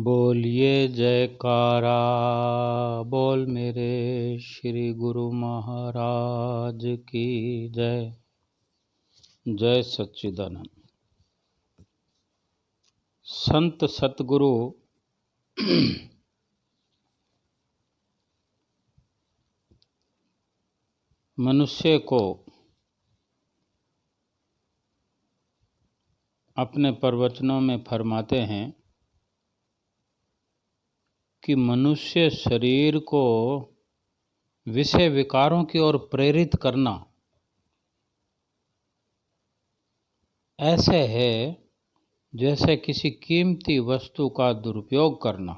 बोलिए जयकारा बोल मेरे श्री गुरु महाराज की जय। जय सच्चिदानंद। संत सतगुरु मनुष्य को अपने प्रवचनों में फरमाते हैं कि मनुष्य शरीर को विषय विकारों की ओर प्रेरित करना ऐसे है जैसे किसी कीमती वस्तु का दुरुपयोग करना।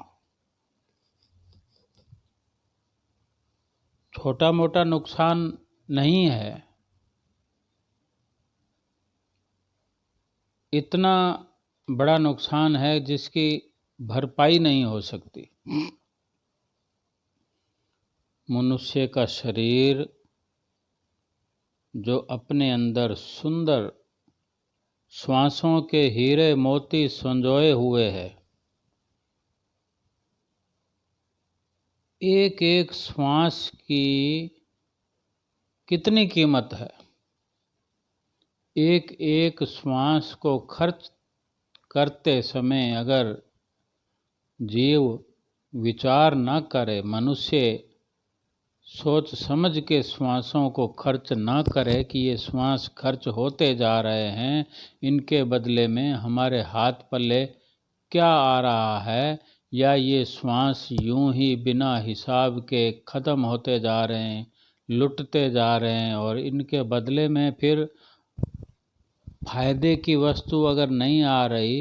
छोटा मोटा नुकसान नहीं है, इतना बड़ा नुकसान है जिसकी भरपाई नहीं हो सकती। मनुष्य का शरीर जो अपने अंदर सुंदर श्वासों के हीरे मोती संजोए हुए है, एक एक श्वास की कितनी कीमत है। एक एक श्वास को खर्च करते समय अगर जीव विचार न करे, मनुष्य सोच समझ के श्वासों को खर्च न करे कि ये श्वास खर्च होते जा रहे हैं, इनके बदले में हमारे हाथ पल्ले क्या आ रहा है, या ये श्वास यूं ही बिना हिसाब के ख़त्म होते जा रहे हैं, लुटते जा रहे हैं, और इनके बदले में फिर फायदे की वस्तु अगर नहीं आ रही।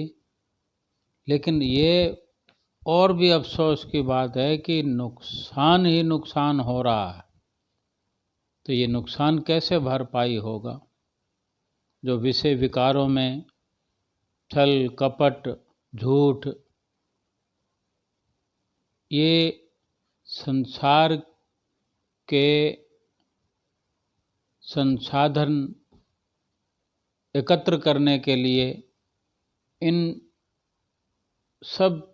लेकिन ये और भी अफसोस की बात है कि नुकसान ही नुकसान हो रहा है, तो ये नुकसान कैसे भरपाई होगा। जो विषय विकारों में छल कपट झूठ, ये संसार के संसाधन एकत्र करने के लिए इन सब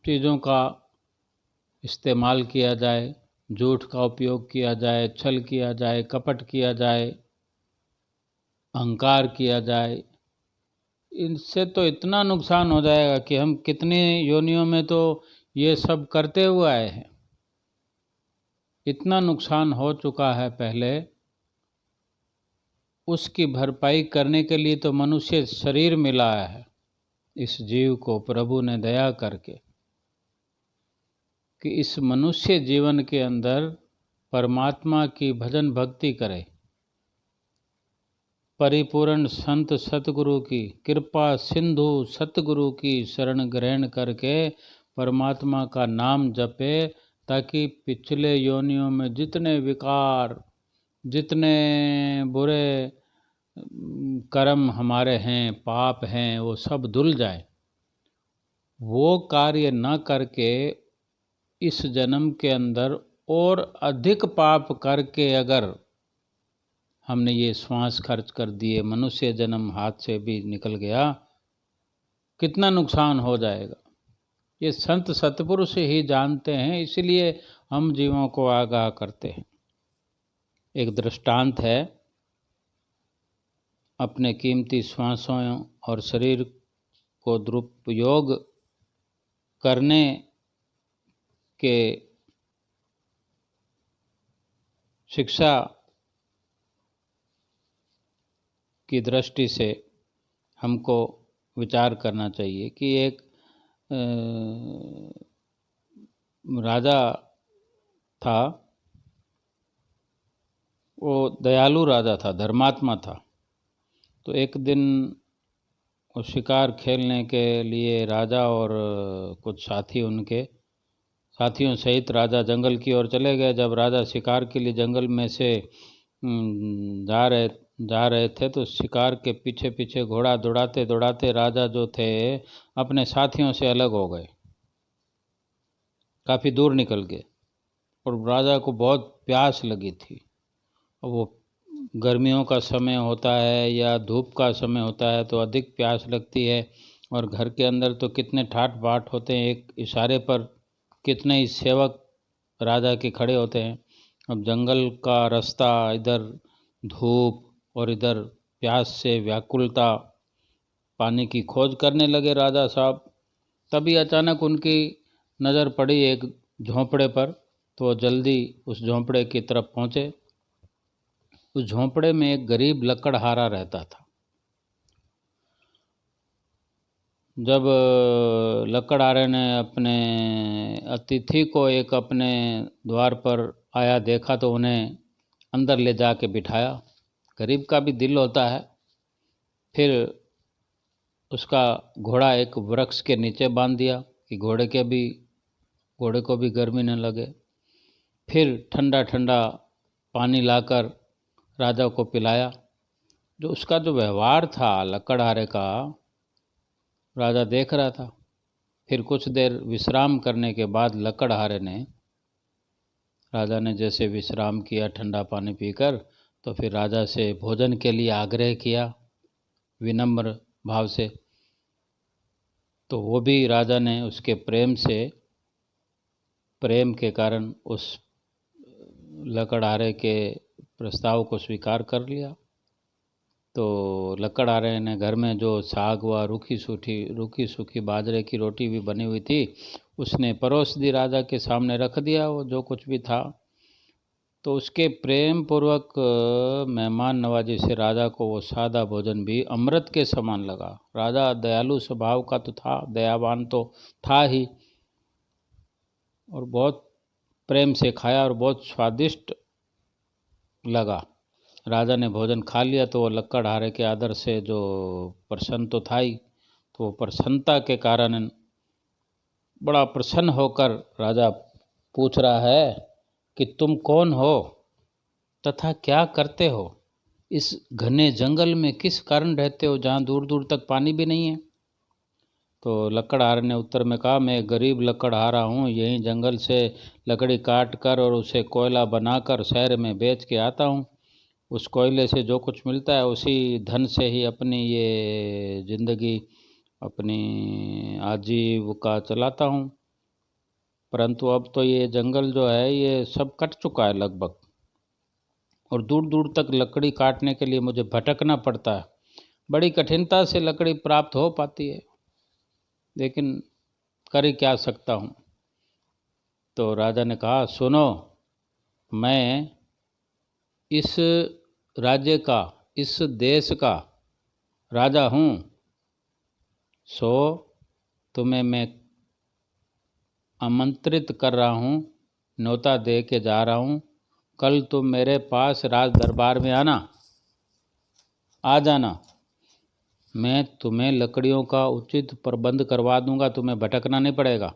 चीज़ों का इस्तेमाल किया जाए, झूठ का उपयोग किया जाए, छल किया जाए, कपट किया जाए, अहंकार किया जाए, इनसे तो इतना नुकसान हो जाएगा कि हम कितनी योनियों में तो ये सब करते हुए आए हैं। इतना नुकसान हो चुका है पहले, उसकी भरपाई करने के लिए तो मनुष्य शरीर मिला है इस जीव को प्रभु ने दया करके, कि इस मनुष्य जीवन के अंदर परमात्मा की भजन भक्ति करे, परिपूर्ण संत सतगुरु की कृपा सिंधु सतगुरु की शरण ग्रहण करके परमात्मा का नाम जपे, ताकि पिछले योनियों में जितने विकार, जितने बुरे कर्म हमारे हैं, पाप हैं, वो सब धुल जाए। वो कार्य न करके इस जन्म के अंदर और अधिक पाप करके अगर हमने ये श्वास खर्च कर दिए, मनुष्य जन्म हाथ से भी निकल गया, कितना नुकसान हो जाएगा। ये संत सतपुरुष ही जानते हैं, इसलिए हम जीवों को आगाह करते हैं। एक दृष्टांत है, अपने कीमती श्वासों और शरीर को दुरुपयोग करने के शिक्षा की दृष्टि से हमको विचार करना चाहिए कि एक राजा था, वो दयालु राजा था, धर्मात्मा था। तो एक दिन वो शिकार खेलने के लिए राजा और कुछ साथी, उनके साथियों सहित राजा जंगल की ओर चले गए। जब राजा शिकार के लिए जंगल में से जा रहे थे, तो शिकार के पीछे पीछे घोड़ा दौड़ाते दौड़ाते राजा जो थे अपने साथियों से अलग हो गए, काफ़ी दूर निकल गए। और राजा को बहुत प्यास लगी थी। और वो गर्मियों का समय होता है या धूप का समय होता है तो अधिक प्यास लगती है, और घर के अंदर तो कितने ठाट बाट होते हैं, एक इशारे पर कितने ही सेवक राजा के खड़े होते हैं। अब जंगल का रास्ता, इधर धूप और इधर प्यास से व्याकुलता, पानी की खोज करने लगे राजा साहब। तभी अचानक उनकी नज़र पड़ी एक झोंपड़े पर, तो वो जल्दी उस झोंपड़े की तरफ पहुँचे। उस झोंपड़े में एक गरीब लकड़हारा रहता था। जब लकड़हारे ने अपने अतिथि को एक अपने द्वार पर आया देखा तो उन्हें अंदर ले जा के बिठाया। गरीब का भी दिल होता है। फिर उसका घोड़ा एक वृक्ष के नीचे बांध दिया कि घोड़े को भी गर्मी न लगे। फिर ठंडा ठंडा पानी लाकर राजा को पिलाया। जो उसका जो व्यवहार था लकड़हारे का, राजा देख रहा था। फिर कुछ देर विश्राम करने के बाद लकड़हारे ने, राजा ने जैसे विश्राम किया ठंडा पानी पीकर, तो फिर राजा से भोजन के लिए आग्रह किया विनम्र भाव से। तो वो भी राजा ने उसके प्रेम के कारण उस लकड़हारे के प्रस्ताव को स्वीकार कर लिया। तो लकड़हारे ने घर में जो साग व रूखी सूखी बाजरे की रोटी भी बनी हुई थी, उसने परोस दी, राजा के सामने रख दिया वो जो कुछ भी था। तो उसके प्रेम पूर्वक मेहमान नवाजी से राजा को वो सादा भोजन भी अमृत के समान लगा। राजा दयालु स्वभाव का तो था, दयावान तो था ही, और बहुत प्रेम से खाया और बहुत स्वादिष्ट लगा। राजा ने भोजन खा लिया तो वो लकड़हारे के आदर से जो प्रसन्न तो था ही, तो वो प्रसन्नता के कारण बड़ा प्रसन्न होकर राजा पूछ रहा है कि तुम कौन हो तथा क्या करते हो? इस घने जंगल में किस कारण रहते हो जहाँ दूर दूर तक पानी भी नहीं है? तो लकड़हारे ने उत्तर में कहा, मैं गरीब लकड़हारा हूँ, यहीं जंगल से लकड़ी काट कर और उसे कोयला बनाकर शहर में बेच के आता हूँ। उस कोयले से जो कुछ मिलता है उसी धन से ही अपनी ये ज़िंदगी, अपनी आजीविका चलाता हूँ। परंतु अब तो ये जंगल जो है ये सब कट चुका है लगभग, और दूर दूर तक लकड़ी काटने के लिए मुझे भटकना पड़ता है। बड़ी कठिनता से लकड़ी प्राप्त हो पाती है, लेकिन कर ही क्या सकता हूँ। तो राजा ने कहा, सुनो, मैं इस राज्य का, इस देश का राजा हूँ, सो तुम्हें मैं आमंत्रित कर रहा हूँ, न्योता दे के जा रहा हूँ। कल तुम मेरे पास राज दरबार में आ जाना। मैं तुम्हें लकड़ियों का उचित प्रबंध करवा दूंगा, तुम्हें भटकना नहीं पड़ेगा।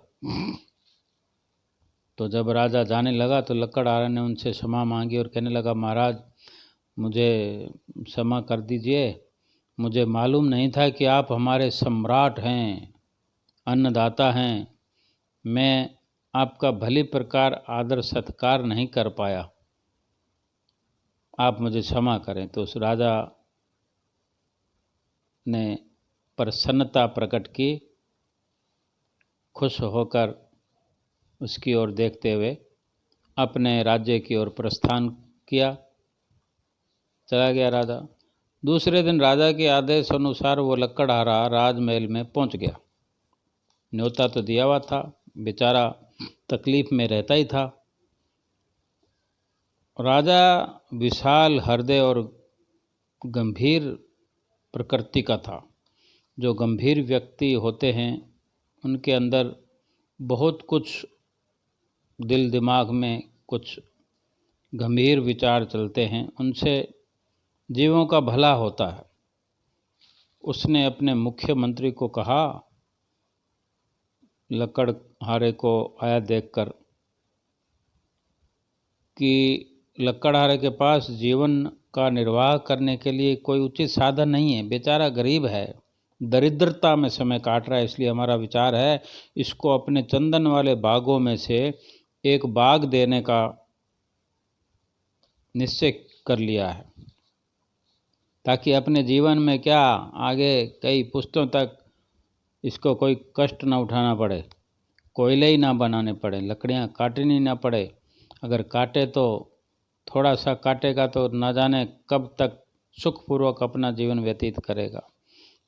तो जब राजा जाने लगा तो लकड़हारे ने उनसे क्षमा मांगी और कहने लगा, महाराज मुझे क्षमा कर दीजिए, मुझे मालूम नहीं था कि आप हमारे सम्राट हैं, अन्नदाता हैं। मैं आपका भली प्रकार आदर सत्कार नहीं कर पाया, आप मुझे क्षमा करें। तो उस राजा ने प्रसन्नता प्रकट की, खुश होकर उसकी ओर देखते हुए अपने राज्य की ओर प्रस्थान किया, चला गया राजा। दूसरे दिन राजा के आदेश अनुसार वो लकड़हारा राजमहल में पहुंच गया। न्योता तो दिया हुआ था, बेचारा तकलीफ में रहता ही था। राजा विशाल हृदय और गंभीर प्रकृति का था। जो गंभीर व्यक्ति होते हैं उनके अंदर बहुत कुछ दिल दिमाग में कुछ गंभीर विचार चलते हैं, उनसे जीवों का भला होता है। उसने अपने मुख्यमंत्री को कहा, लकड़हारे को आया देखकर, कि लकड़हारे के पास जीवन का निर्वाह करने के लिए कोई उचित साधन नहीं है, बेचारा गरीब है, दरिद्रता में समय काट रहा है। इसलिए हमारा विचार है इसको अपने चंदन वाले बागों में से एक बाग देने का निश्चय कर लिया है, ताकि अपने जीवन में क्या आगे कई पुश्तों तक इसको कोई कष्ट ना उठाना पड़े, कोयले ही ना बनाने पड़े, लकड़ियाँ काटनी ना पड़े। अगर काटे तो थोड़ा सा काटेगा तो ना जाने कब तक सुखपूर्वक अपना जीवन व्यतीत करेगा।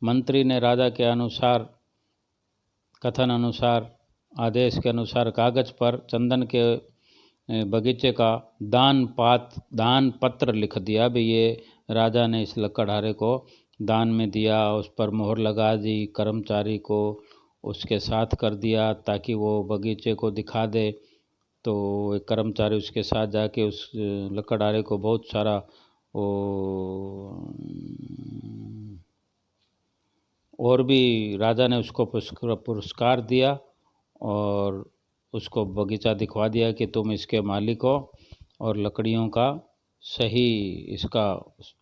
मंत्री ने राजा के अनुसार, कथन अनुसार, आदेश के अनुसार कागज पर चंदन के बगीचे का दान पत्र लिख दिया। भी ये राजा ने इस लकड़हारे को दान में दिया, उस पर मोहर लगा दी, कर्मचारी को उसके साथ कर दिया ताकि वो बगीचे को दिखा दे। तो एक कर्मचारी उसके साथ जाके उस लकड़हारे को बहुत सारा और भी राजा ने उसको पुरस्कार दिया और उसको बगीचा दिखवा दिया कि तुम इसके मालिक हो और लकड़ियों का सही इसका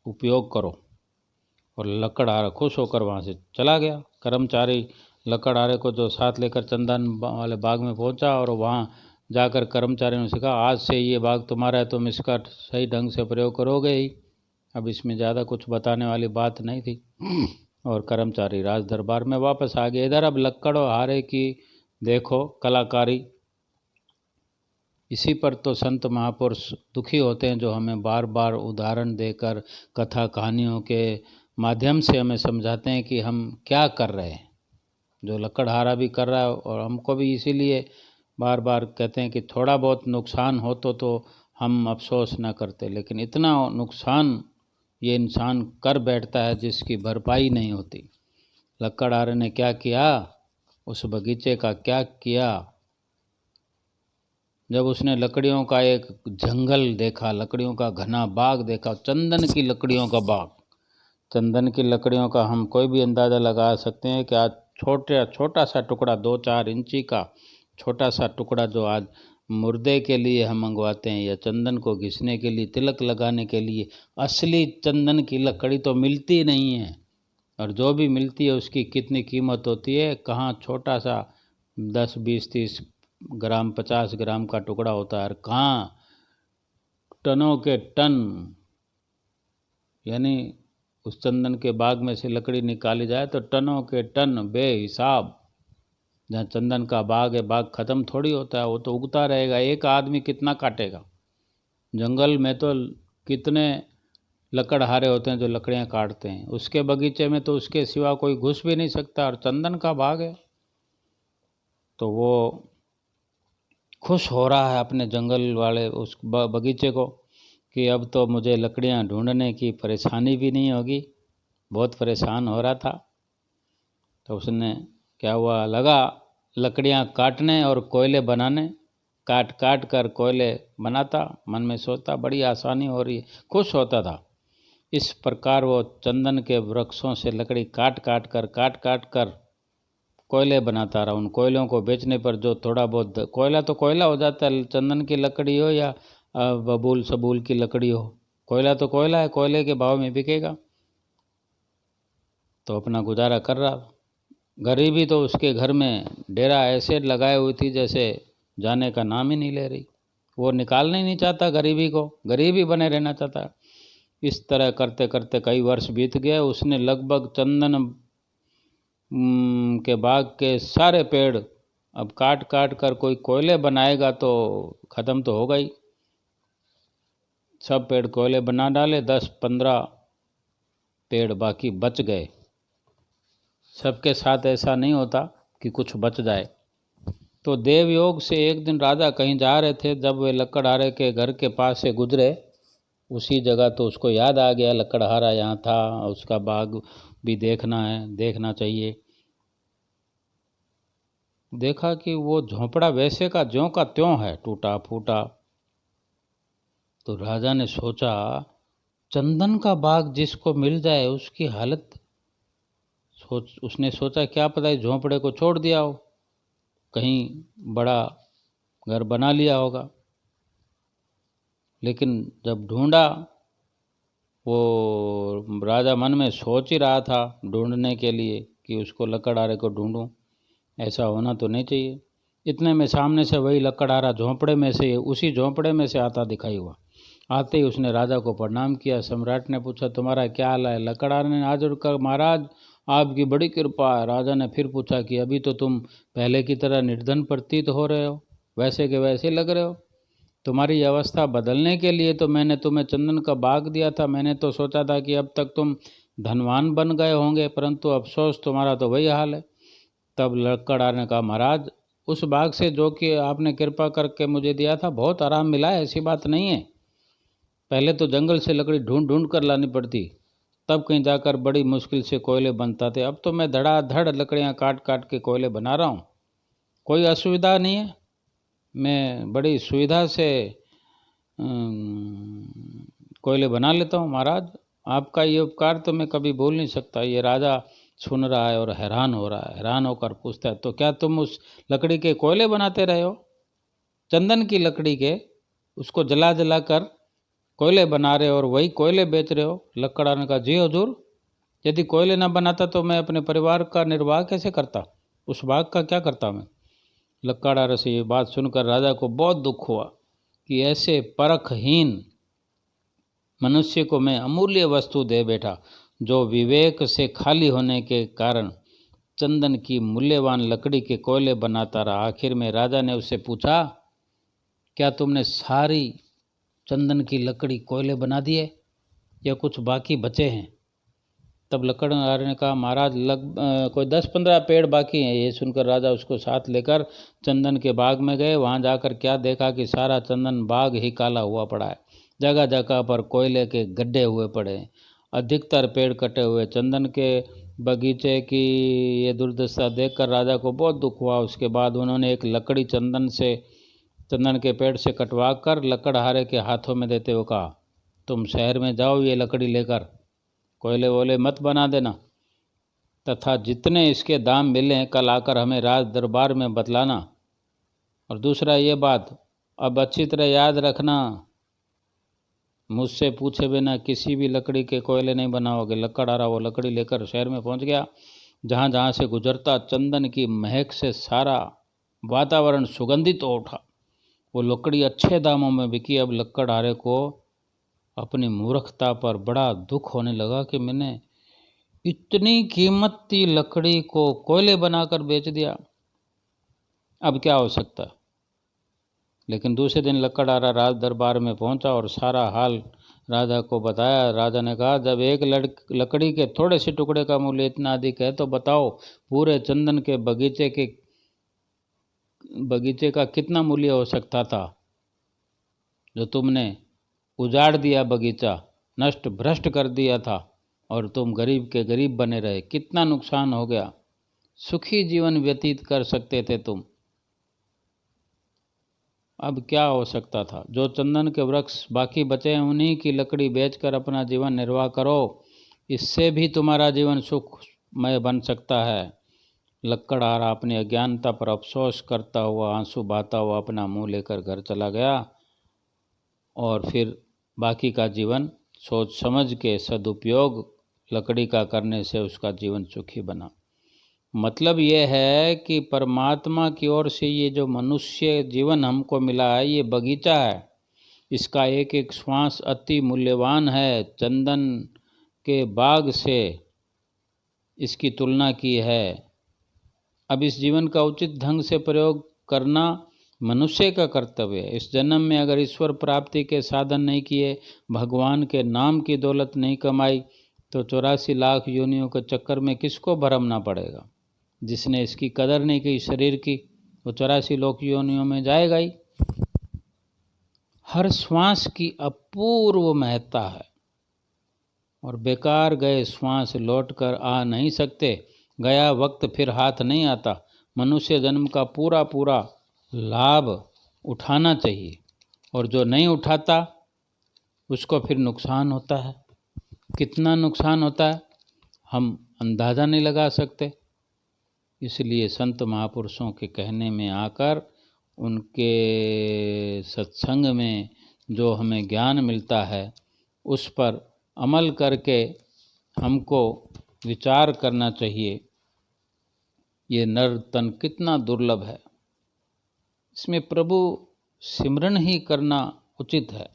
उपयोग करो। और लकड़हारा खुश होकर वहाँ से चला गया। कर्मचारी लकड़हारे को जो साथ लेकर चंदन वाले बाग में पहुँचा और वहाँ जाकर कर्मचारी ने कहा, आज से ये बाग तुम्हारा है, तुम इसका सही ढंग से प्रयोग करोगे ही। अब इसमें ज़्यादा कुछ बताने वाली बात नहीं थी और कर्मचारी राज दरबार में वापस आ गए। इधर अब लकड़हारे की देखो कलाकारी। इसी पर तो संत महापुरुष दुखी होते हैं, जो हमें बार बार उदाहरण देकर कथा कहानियों के माध्यम से हमें समझाते हैं कि हम क्या कर रहे हैं। जो लकड़हारा भी कर रहा है और हमको भी इसीलिए बार बार कहते हैं कि थोड़ा बहुत नुकसान हो तो हम अफसोस ना करते, लेकिन इतना नुकसान ये इंसान कर बैठता है जिसकी भरपाई नहीं होती। लकड़हारे ने क्या किया, उस बगीचे का क्या किया। जब उसने लकड़ियों का एक जंगल देखा, लकड़ियों का घना बाग देखा, चंदन की लकड़ियों का बाग। चंदन की लकड़ियों का हम कोई भी अंदाज़ा लगा सकते हैं कि आज छोटा सा टुकड़ा 2-4 इंची का छोटा सा टुकड़ा जो आज मुर्दे के लिए हम मंगवाते हैं या चंदन को घिसने के लिए, तिलक लगाने के लिए, असली चंदन की लकड़ी तो मिलती नहीं है। और जो भी मिलती है उसकी कितनी कीमत होती है। कहाँ छोटा सा 10, 20, 30 ग्राम, 50 ग्राम का टुकड़ा होता है और कहाँ टनों के टन। यानी उस चंदन के बाग में से लकड़ी निकाली जाए तो टनों के टन बेहिसाब। जहाँ चंदन का बाग है, बाग ख़त्म थोड़ी होता है, वो तो उगता रहेगा। एक आदमी कितना काटेगा। जंगल में तो कितने लकड़हारे होते हैं जो लकड़ियाँ काटते हैं, उसके बगीचे में तो उसके सिवा कोई घुस भी नहीं सकता। और चंदन का बाग है तो वो खुश हो रहा है अपने जंगल वाले उस बगीचे को कि अब तो मुझे लकड़ियाँ ढूंढने की परेशानी भी नहीं होगी। बहुत परेशान हो रहा था। तो उसने क्या हुआ, लगा लकड़ियाँ काटने और कोयले बनाने। काट काट कर कोयले बनाता, मन में सोचता बड़ी आसानी हो रही है, खुश होता था। इस प्रकार वो चंदन के वृक्षों से लकड़ी काट काट कर कोयले बनाता रहा। उन कोयलों को बेचने पर जो थोड़ा बहुत कोयला तो कोयला हो जाता है, चंदन की लकड़ी हो या बबूल सबूल की लकड़ी हो, कोयला तो कोयला है, कोयले के भाव में बिकेगा। तो अपना गुजारा कर रहा। गरीबी तो उसके घर में डेरा ऐसे लगाए हुई थी जैसे जाने का नाम ही नहीं ले रही। वो निकालना ही नहीं चाहता गरीबी को, गरीब ही बने रहना चाहता। इस तरह करते करते कई वर्ष बीत गए। उसने लगभग चंदन के बाग के सारे पेड़ अब काट काट कर कोई कोयले बनाएगा तो ख़त्म तो होगा ही। सब पेड़ कोयले बना डाले, 10-15 पेड़ बाकी बच गए। सबके साथ ऐसा नहीं होता कि कुछ बच जाए। तो देवयोग से एक दिन राजा कहीं जा रहे थे, जब वे लकड़हारे के घर के पास से गुजरे उसी जगह, तो उसको याद आ गया लकड़हारा यहाँ था, उसका बाग भी देखना चाहिए। देखा कि वो झोंपड़ा वैसे का ज्यों का त्यों है, टूटा फूटा। तो राजा ने सोचा चंदन का बाग जिसको मिल जाए उसकी हालत उसने सोचा क्या पता इस झोंपड़े को छोड़ दिया हो, कहीं बड़ा घर बना लिया होगा। लेकिन जब ढूंढा, वो राजा मन में सोच ही रहा था ढूंढने के लिए कि उसको लकड़हारे को ढूंढूं, ऐसा होना तो नहीं चाहिए। इतने में सामने से वही लकड़हारा झोंपड़े में से, उसी झोंपड़े में से आता दिखाई हुआ। आते ही उसने राजा को प्रणाम किया। सम्राट ने पूछा तुम्हारा क्या हाल है। लकड़हारे ने हाथ जोड़कर, महाराज आपकी बड़ी कृपा है। राजा ने फिर पूछा कि अभी तो तुम पहले की तरह निर्धन प्रतीत हो रहे हो, वैसे के वैसे लग रहे हो। तुम्हारी अवस्था बदलने के लिए तो मैंने तुम्हें चंदन का बाग दिया था। मैंने तो सोचा था कि अब तक तुम धनवान बन गए होंगे, परंतु अफसोस तुम्हारा तो वही हाल है। तब लकड़हारे ने कहा, महाराज उस बाग से जो कि आपने कृपा करके मुझे दिया था बहुत आराम मिला है, ऐसी बात नहीं है। पहले तो जंगल से लकड़ी ढूंढ ढूंढ कर लानी पड़ती, तब कहीं जाकर बड़ी मुश्किल से कोयले बनता थे। अब तो मैं धड़ाधड़ लकड़ियाँ काट काट के कोयले बना रहा हूँ, कोई असुविधा नहीं है। मैं बड़ी सुविधा से कोयले बना लेता हूँ। महाराज आपका ये उपकार तो मैं कभी भूल नहीं सकता। ये राजा सुन रहा है और हैरान हो रहा है। हैरान होकर पूछता है, तो क्या तुम उस लकड़ी के कोयले बनाते रहे हो? चंदन की लकड़ी के, उसको जला जला कर कोयले बना रहे हो और वही कोयले बेच रहे हो? लकड़हारे ने कहा, जी हुजूर, यदि कोयले न बनाता तो मैं अपने परिवार का निर्वाह कैसे करता? उस बाग का क्या करता मैं? लकड़हारे से ये बात सुनकर राजा को बहुत दुख हुआ कि ऐसे परखहीन मनुष्य को मैं अमूल्य वस्तु दे बैठा, जो विवेक से खाली होने के कारण चंदन की मूल्यवान लकड़ी के कोयले बनाता रहा। आखिर में राजा ने उससे पूछा, क्या तुमने सारी चंदन की लकड़ी कोयले बना दिए या कुछ बाकी बचे हैं? तब लकड़हारे ने कहा, महाराज कोई 10-15 पेड़ बाकी हैं। ये सुनकर राजा उसको साथ लेकर चंदन के बाग में गए। वहाँ जाकर क्या देखा कि सारा चंदन बाग ही काला हुआ पड़ा है। जगह जगह पर कोयले के गड्ढे हुए पड़े हैं। अधिकतर पेड़ कटे हुए। चंदन के बगीचे की ये दुर्दशा देखकर राजा को बहुत दुख हुआ। उसके बाद उन्होंने एक लकड़ी चंदन के पेड़ से कटवा कर लकड़हारे के हाथों में देते हुए कहा, तुम शहर में जाओ, ये लकड़ी लेकर कोयले वोले मत बना देना, तथा जितने इसके दाम मिले कल आकर हमें राज दरबार में बतलाना। और दूसरा ये बात अब अच्छी तरह याद रखना, मुझसे पूछे बिना किसी भी लकड़ी के कोयले नहीं बनाओगे। लकड़हारा वो लकड़ी लेकर शहर में पहुंच गया। जहाँ जहाँ से गुजरता चंदन की महक से सारा वातावरण सुगंधित हो उठा। वो लकड़ी अच्छे दामों में बिकी। अब लकड़हारे को अपनी मूर्खता पर बड़ा दुख होने लगा कि मैंने इतनी कीमती लकड़ी को कोयले बनाकर बेच दिया, अब क्या हो सकता। लेकिन दूसरे दिन लकड़हारा राज दरबार में पहुंचा और सारा हाल राजा को बताया। राजा ने कहा, जब एक लकड़ी के थोड़े से टुकड़े का मूल्य इतना अधिक है तो बताओ पूरे चंदन के बगीचे का कितना मूल्य हो सकता था, जो तुमने उजाड़ दिया, बगीचा नष्ट भ्रष्ट कर दिया था और तुम गरीब के गरीब बने रहे। कितना नुकसान हो गया। सुखी जीवन व्यतीत कर सकते थे तुम, अब क्या हो सकता था। जो चंदन के वृक्ष बाकी बचे हैं उन्हीं की लकड़ी बेचकर अपना जीवन निर्वाह करो, इससे भी तुम्हारा जीवन सुखमय बन सकता है। लकड़हारा अपनी अज्ञानता पर अफसोस करता हुआ, आंसू बहाता हुआ अपना मुंह लेकर घर चला गया और फिर बाकी का जीवन सोच समझ के सदुपयोग लकड़ी का करने से उसका जीवन सुखी बना। मतलब ये है कि परमात्मा की ओर से ये जो मनुष्य जीवन हमको मिला है, ये बगीचा है। इसका एक एक श्वास अति मूल्यवान है। चंदन के बाग से इसकी तुलना की है। अब इस जीवन का उचित ढंग से प्रयोग करना मनुष्य का कर्तव्य है। इस जन्म में अगर ईश्वर प्राप्ति के साधन नहीं किए, भगवान के नाम की दौलत नहीं कमाई, तो 84 लाख योनियों के चक्कर में किसको भरमना पड़ेगा। जिसने इसकी कदर नहीं की शरीर की, वो 84 लाख योनियों में जाएगा ही। हर श्वास की अपूर्व महत्ता है और बेकार गए श्वास लौट कर आ नहीं सकते। गया वक्त फिर हाथ नहीं आता। मनुष्य जन्म का पूरा पूरा लाभ उठाना चाहिए और जो नहीं उठाता उसको फिर नुकसान होता है। कितना नुकसान होता है हम अंदाज़ा नहीं लगा सकते। इसलिए संत महापुरुषों के कहने में आकर, उनके सत्संग में जो हमें ज्ञान मिलता है उस पर अमल करके हमको विचार करना चाहिए। ये नर तन कितना दुर्लभ है, इसमें प्रभु सिमरन ही करना उचित है।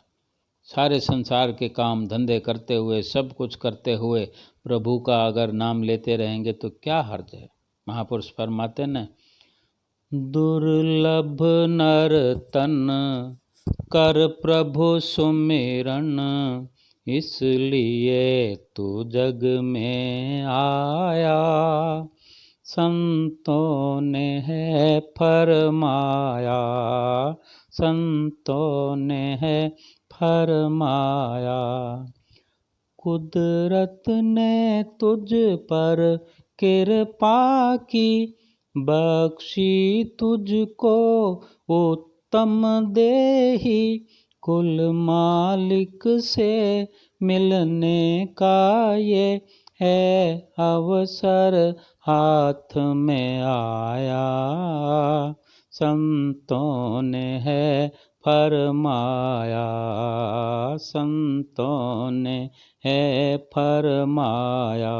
सारे संसार के काम धंधे करते हुए, सब कुछ करते हुए प्रभु का अगर नाम लेते रहेंगे तो क्या हर्ज है। महापुरुष फरमाते न, दुर्लभ नर तन कर प्रभु सुमिरन, इसलिए तू जग में आया, संतों ने है फरमाया, संतों ने है फरमाया। कुदरत ने तुझ पर कृपा की, बख्शी तुझको उत्तम देही, कुल मालिक से मिलने का ये है अवसर हाथ में आया, संतों ने है फरमाया, संतों ने है फरमाया।